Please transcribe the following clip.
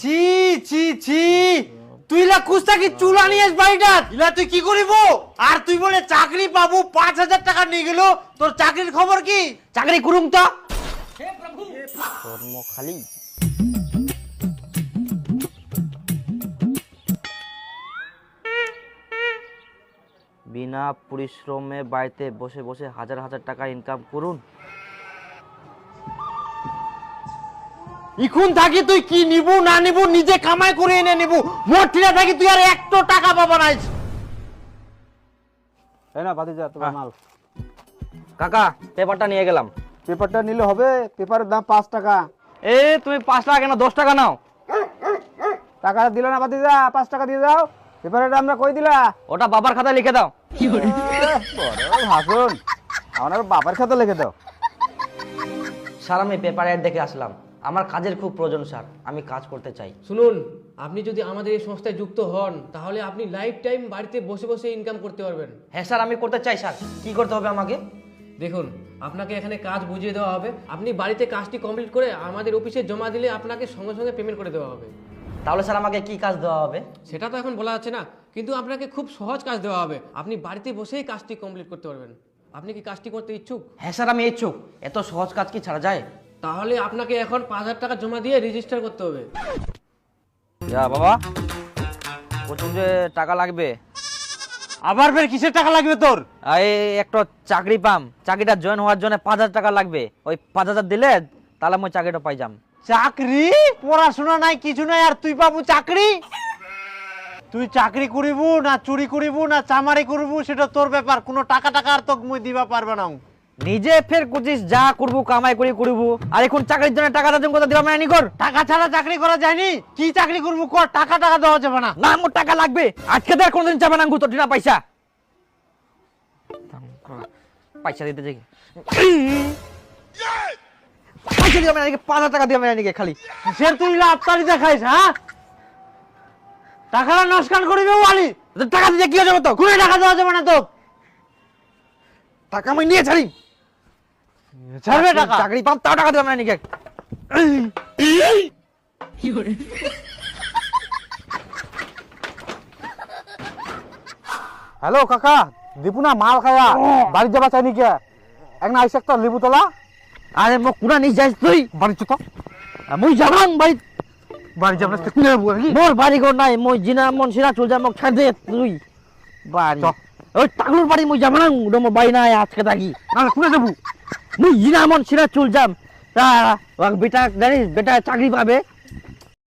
ছি ছি ছি তুই লা কুস্তা কি চুলা নিয়েস বাড়িটা ইলা তুই কি করিব আর তুই বলে চাকরি পাবো 5000 টাকা নিয়ে গেল তোর চাকরির খবর কি চাকরি করুম তো হে প্রভু কর্ম খালি বিনা পরিশ্রমে বাড়িতে বসে বসে হাজার হাজার টাকা ইনকাম করুন ইখুন থাকি তুই কি নিবু না নিবু নিজে কামাই করে এনে নিবু মোটিলা থাকি তুই আর 1 টাকা পাবা না এই না ভাতিজা তোমার মাল কাকা পেপারটা নিয়ে গেলাম পেপারটা নিলে হবে পেপারের দাম 5 টাকা এ তুমি 5 টাকা কেন 10 টাকা নাও টাকা দিল না ভাতিজা 5 টাকা দিয়ে দাও পেপারের দাম না কই দিলা ওটা বাবার খাতায় লিখে দাও কি করে বড় ভাষণ আমার বাবার খাতা লিখে দাও স্যার আমি পেপার অ্যাড দেখে আসলাম আমার কাজের খুব প্রয়োজন স্যার আমি কাজ করতে চাই শুনুন আপনি যদি আমাদের এই সংস্থায় যুক্ত হন তাহলে আপনি লাইফ টাইম বাড়িতে বসে বসে ইনকাম করতে পারবেন। হ্যাঁ স্যার আমি করতে চাই স্যার কি করতে হবে আমাকে দেখুন আপনাকে এখানে কাজ বুঝিয়ে দেওয়া হবে আপনি বাড়িতে কাজটি কমপ্লিট করে আমাদের অফিসে জমা দিলে আপনাকে সঙ্গে সঙ্গে পেমেন্ট করে দেওয়া হবে। তাহলে স্যার আমাকে কি কাজ দেওয়া হবে সেটা তো এখন বলা যাচ্ছে না কিন্তু আপনাকে খুব সহজ কাজ দেওয়া হবে আপনি বাড়িতে বসেই কাজটি কমপ্লিট করতে পারবেন। আপনি কি কাজটি করতে ইচ্ছুক? হ্যাঁ স্যার আমি ইচ্ছুক এত সহজ কাজ কি ছাড়া যায় তাহলে আপনাকে এখন 5000 টাকা জমা দিয়ে রেজিস্টার করতে হবে। যা বাবা প্রচুর যে টাকা লাগবে আবার ফের কিসের টাকা লাগবে তোর এই একটা চাকরি পাম চাকরিটা জয়েন হওয়ার জন্য 5000 টাকা লাগবে ওই 5000 দিলে তাহলে আমি চাকরিটা পাই যাম চাকরি পড়াশোনা নাই কিছু নাই আর তুই পাবো চাকরি তুই চাকরি করিব না চুরি করিব না চামারি করিব সেটা তোর ব্যাপার কোনো টাকা টাকা আর তোকে মই দিবা পারবে না নিজে ফের কুচিস যা করবো কামাই করে করব আর এখন চাকরির জন্য টাকা দাম কথা দিলাম না কর টাকা ছাড়া চাকরি করা যায়নি কি চাকরি করবো কর টাকা টাকা দেওয়া যাবে না না আমার টাকা লাগবে আজকে তো আর কোনোদিন যাবে না তো টিনা পয়সা পয়সা দিতে যাই পয়সা দিও মানে 5000 টাকা দিও মানে খালি সে তুই লাফতারি দেখাইছ হ্যাঁ টাকাটা নস্কান করিবে ওয়ালি টাকা দিতে কি হবে তো কোনো টাকা দেওয়া যাবে না তো টাকা আমি নিয়ে ছাড়ি ছাড়বে টাকা চাকরি পাম তাও টাকা দেব না নাকি কি করে হ্যালো কাকা দীপু না মাল খাওয়া বাড়ি যাবা চাই নাকি এক না আইসা একটা লেবু তোলা আরে মো কুনা নি যাইস তুই বাড়ি চুতো মুই যাবাং বাড়ি বাড়ি যাবা না কুলে লেবু নাকি মোর বাড়ি গো নাই মই জিনা মন সিনা চল যা মক ছাড় দে তুই বাড়ি ওই টাকলুর বাড়ি মই যাবাং ওটা মো বাড়ি নাই আজকে থাকি না কুলে যাবো মুই জিনা মন সিনা চল যাম তা বেটা জানিস বেটা চাকরি পাবে